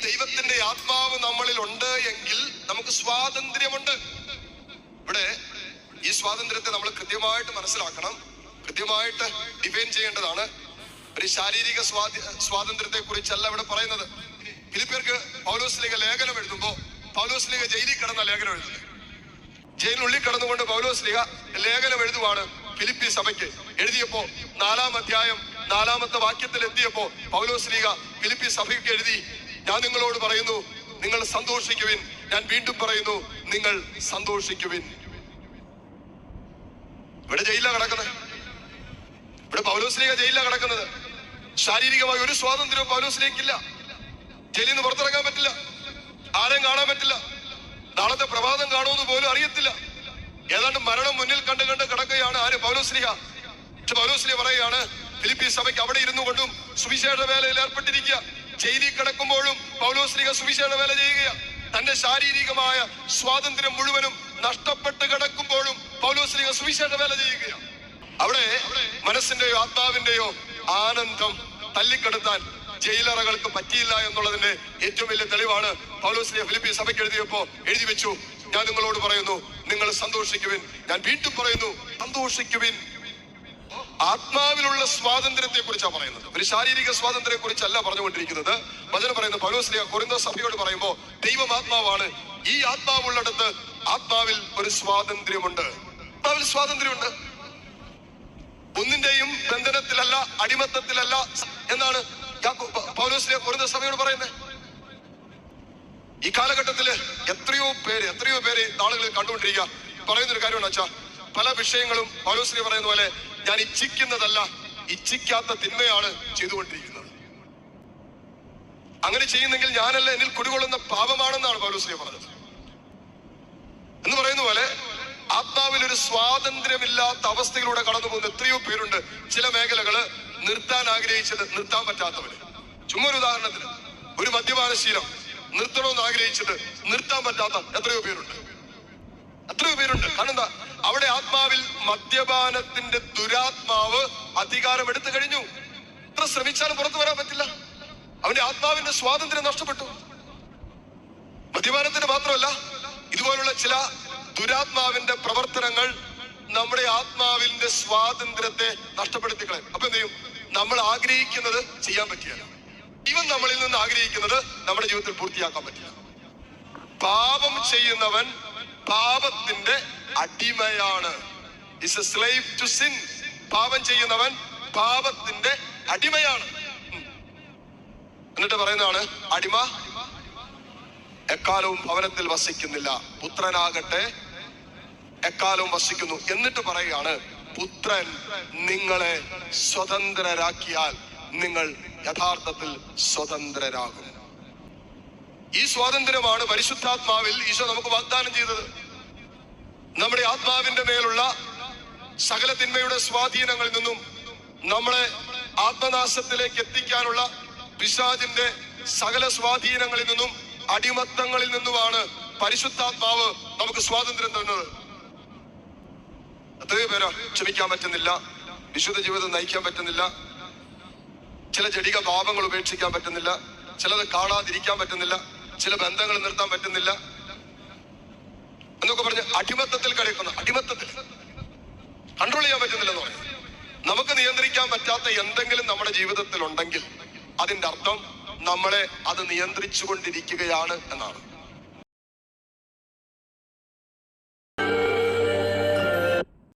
ദൈവത്തിന്റെ ആത്മാവ് നമ്മളിൽ ഉണ്ട് എങ്കിൽ നമുക്ക് സ്വാതന്ത്ര്യമുണ്ട്. ഇവിടെ ഈ സ്വാതന്ത്ര്യത്തെ നമ്മൾ കൃത്യമായിട്ട് മനസ്സിലാക്കണം, കൃത്യമായിട്ട് ഡിഫൈൻ ചെയ്യേണ്ടതാണ്. ഒരു ശാരീരിക സ്വാതന്ത്ര്യത്തെ കുറിച്ചല്ല ഇവിടെ പറയുന്നത്. ഫിലിപ്പിയർക്ക് പൗലോസ്ലീഹ ലേഖനം എഴുതുമ്പോ പൗലോസ്ലീഹ ജയിലിൽ കിടന്ന ലേഖനം എഴുതുന്നത്. ജയിലിനുള്ളിൽ കിടന്നുകൊണ്ട് പൗലോസ്ലീഹ ലേഖനം എഴുതുവാണ് ഫിലിപ്പി സഭയ്ക്ക്. എഴുതിയപ്പോ 4-ാം അധ്യായം 4-ാമത്തെ വാക്യത്തിൽ എത്തിയപ്പോ പൗലോസ്ലീഹ ഫിലിപ്പി സഭയ്ക്ക് എഴുതി, ഞാൻ നിങ്ങളോട് പറയുന്നു, നിങ്ങൾ സന്തോഷിക്കുവിൻ. ഞാൻ വീണ്ടും പറയുന്നു, നിങ്ങൾ സന്തോഷിക്കുവിൻ. ഇവിടെ ജയിലിലാണ് കിടക്കുന്നത്. ഇവിടെ പൗലോസ്ലീഹ ജയിലിലാണ് കിടക്കുന്നത്. ശാരീരികമായ ഒരു സ്വാതന്ത്ര്യവും പൗലോസ്ലീഹയ്ക്കില്ല. ജയിലിൽ നിന്ന് പുറത്തിറങ്ങാൻ പറ്റില്ല, ആരെയും കാണാൻ പറ്റില്ല, നാളത്തെ പ്രഭാതം കാണുമെന്ന് പോലും അറിയത്തില്ല. ഏതാണ്ട് മരണം മുന്നിൽ കണ്ട് കിടക്കുകയാണ് ആര്? പൗലോസ്ലീഹ. പക്ഷെ പൗലോസ്ലീഹ പറയുകയാണ് ഫിലിപ്പി സഭയ്ക്ക് അവിടെ ഇരുന്നു കൊണ്ടും സുവിശേഷ വേലയിൽ ഏർപ്പെട്ടിരിക്കുക. ജയിലിൽ കിടക്കുമ്പോഴും പൗലോസ്ലീഹ സുവിശേഷ വേല ചെയ്യുക. തന്റെ ശാരീരികമായ സ്വാതന്ത്ര്യം മുഴുവനും നഷ്ടപ്പെട്ട് കിടക്കുമ്പോഴും പൗലോസ്ലീഹ സുവിശേഷ വേല ചെയ്യുകയാണ്. അവിടെ മനസ്സിന്റെയോ ആത്മാവിന്റെയോ ആനന്ദം തല്ലിക്കെടുത്താൻ ജയിലറകൾക്ക് പറ്റിയില്ല എന്നുള്ളതിന്റെ ഏറ്റവും വലിയ തെളിവാണ് പൗലോസ്ലീഹ ഫിലിപ്പി സഭയ്ക്ക് എഴുതിയപ്പോ എഴുതി വെച്ചു, ഞാൻ നിങ്ങളോട് പറയുന്നു, നിങ്ങൾ സന്തോഷിക്കുവിൻ. ഞാൻ വീണ്ടും പറയുന്നു, സന്തോഷിക്കുവിൻ. ആത്മാവിലുള്ള സ്വാതന്ത്ര്യത്തെ കുറിച്ചാണ് പറയുന്നത്, ഒരു ശാരീരിക സ്വാതന്ത്ര്യത്തെ കുറിച്ചല്ല പറഞ്ഞുകൊണ്ടിരിക്കുന്നത്. വചനം പറയുന്നത് പൗലോസ്ലീഹ കൊരിന്ത്യർ സഭയോട് പറയുമ്പോ ദൈവം ആത്മാവാണ്. ഈ ആത്മാവുള്ളിടത്ത് ആത്മാവിൽ ഒരു സ്വാതന്ത്ര്യമുണ്ട്. ആത്മാവിൽ സ്വാതന്ത്ര്യമുണ്ട്. ഒന്നിന്റെയും ബന്ധനത്തിലല്ല, അടിമത്തത്തിലല്ല എന്നാണ് പൗലോസ്ലീഹ കൊരിന്ത്യർ സഭയോട് പറയുന്നത്. ഈ കാലഘട്ടത്തില് എത്രയോ പേര് നാളുകളിൽ കണ്ടുകൊണ്ടിരിക്കുക. പറയുന്നൊരു കാര്യമാണ് വെച്ചാ, പല വിഷയങ്ങളും പൗലോസ്ലീഹ പറയുന്ന പോലെ ഞാൻ ഇച്ഛിക്കുന്നതല്ല, ഇച്ഛിക്കാത്ത തിന്മയാണ് ചെയ്തുകൊണ്ടിരിക്കുന്നത്. അങ്ങനെ ചെയ്യുന്നെങ്കിൽ ഞാനല്ല, എന്നിൽ കുടികൊള്ളുന്ന പാപമാണെന്നാണ് പൗലോസ്ലീഹ പറഞ്ഞത്. എന്ന് പറയുന്ന പോലെ ആത്മാവിൽ ഒരു സ്വാതന്ത്ര്യമില്ലാത്ത അവസ്ഥയിലൂടെ കടന്നു പോകുന്ന എത്രയോ പേരുണ്ട്. ചില മേഖലകള് നിർത്താൻ ആഗ്രഹിച്ചത് നിർത്താൻ പറ്റാത്തവര്. ചുമ്മാ ഒരു ഉദാഹരണത്തിന്, ഒരു മദ്യപാനശീലം നിർത്തണമെന്ന് ആഗ്രഹിച്ചിട്ട് നിർത്താൻ പറ്റാത്ത എത്രയോ പേരുണ്ട്. കാരണം എന്താ? അവിടെ ആത്മാവിൽ മദ്യപാനത്തിന്റെ ദുരാത്മാവ് അധികാരം എടുത്തു കഴിഞ്ഞു. എത്ര ശ്രമിച്ചാലും പുറത്തു വരാൻ പറ്റില്ല. അവന്റെ ആത്മാവിന്റെ സ്വാതന്ത്ര്യം നഷ്ടപ്പെട്ടു. മദ്യപാനത്തിന് മാത്രമല്ല, ഇതുപോലുള്ള ചില ദുരാത്മാവിന്റെ പ്രവർത്തനങ്ങൾ നമ്മുടെ ആത്മാവിന്റെ സ്വാതന്ത്ര്യത്തെ നഷ്ടപ്പെടുത്തിക്കളയും. അപ്പൊ എന്ത് ചെയ്യും? നമ്മൾ ആഗ്രഹിക്കുന്നത് ചെയ്യാൻ പറ്റില്ല. ഇവൻ നമ്മളിൽ നിന്ന് ആഗ്രഹിക്കുന്നത് നമ്മുടെ ജീവിതത്തിൽ പൂർത്തിയാക്കാൻ പറ്റില്ല. പാപം ചെയ്യുന്നവൻ പാപത്തിന്റെ അടിമയാണ്. Is a slave to sin. പാപം ചെയ്യുന്നവൻ പാപത്തിന്റെ അടിമയാണ്. എന്നിട്ട് പറയുന്നതാണ്, അടിമ എക്കാലവും ഭവനത്തിൽ വസിക്കുന്നില്ല, പുത്രനാകട്ടെ എക്കാലവും വസിക്കുന്നു. എന്നിട്ട് പറയുകയാണ്, പുത്രൻ നിങ്ങളെ സ്വതന്ത്രരാക്കിയാൽ നിങ്ങൾ യഥാർത്ഥത്തിൽ സ്വതന്ത്രരാകും. ഈ സ്വാതന്ത്ര്യമാണ് പരിശുദ്ധാത്മാവിൽ ഈശോ നമുക്ക് വാഗ്ദാനം ചെയ്തത്. നമ്മുടെ ആത്മാവിന്റെ മേലുള്ള സകല തിന്മയുടെ സ്വാധീനങ്ങളിൽ നിന്നും നമ്മളെ ആത്മനാശത്തിലേക്ക് എത്തിക്കാനുള്ള പിശാചിന്റെ സകല സ്വാധീനങ്ങളിൽ നിന്നും അടിമത്തങ്ങളിൽ നിന്നുമാണ് പരിശുദ്ധാത്മാവ് നമുക്ക് സ്വാതന്ത്ര്യം തരുന്നത്. എത്രയോ പേരാ ക്ഷമിക്കാൻ പറ്റുന്നില്ല, വിശുദ്ധ ജീവിതം നയിക്കാൻ പറ്റുന്നില്ല, ചില ജടിക പാപങ്ങൾ ഉപേക്ഷിക്കാൻ പറ്റുന്നില്ല, ചിലത് കാണാതിരിക്കാൻ പറ്റുന്നില്ല, ചില ബന്ധങ്ങൾ നിർത്താൻ പറ്റുന്നില്ല എന്നൊക്കെ പറഞ്ഞ് അടിമത്തത്തിൽ കഴിക്കുന്ന, അടിമത്തത്തിൽ കൺട്രോൾ ചെയ്യാൻ പറ്റുന്നില്ലെന്ന് പറയും. നമുക്ക് നിയന്ത്രിക്കാൻ പറ്റാത്ത എന്തെങ്കിലും നമ്മുടെ ജീവിതത്തിൽ ഉണ്ടെങ്കിൽ അതിന്റെ അർത്ഥം നമ്മളെ അത് നിയന്ത്രിച്ചു കൊണ്ടിരിക്കുകയാണ് എന്നാണ്.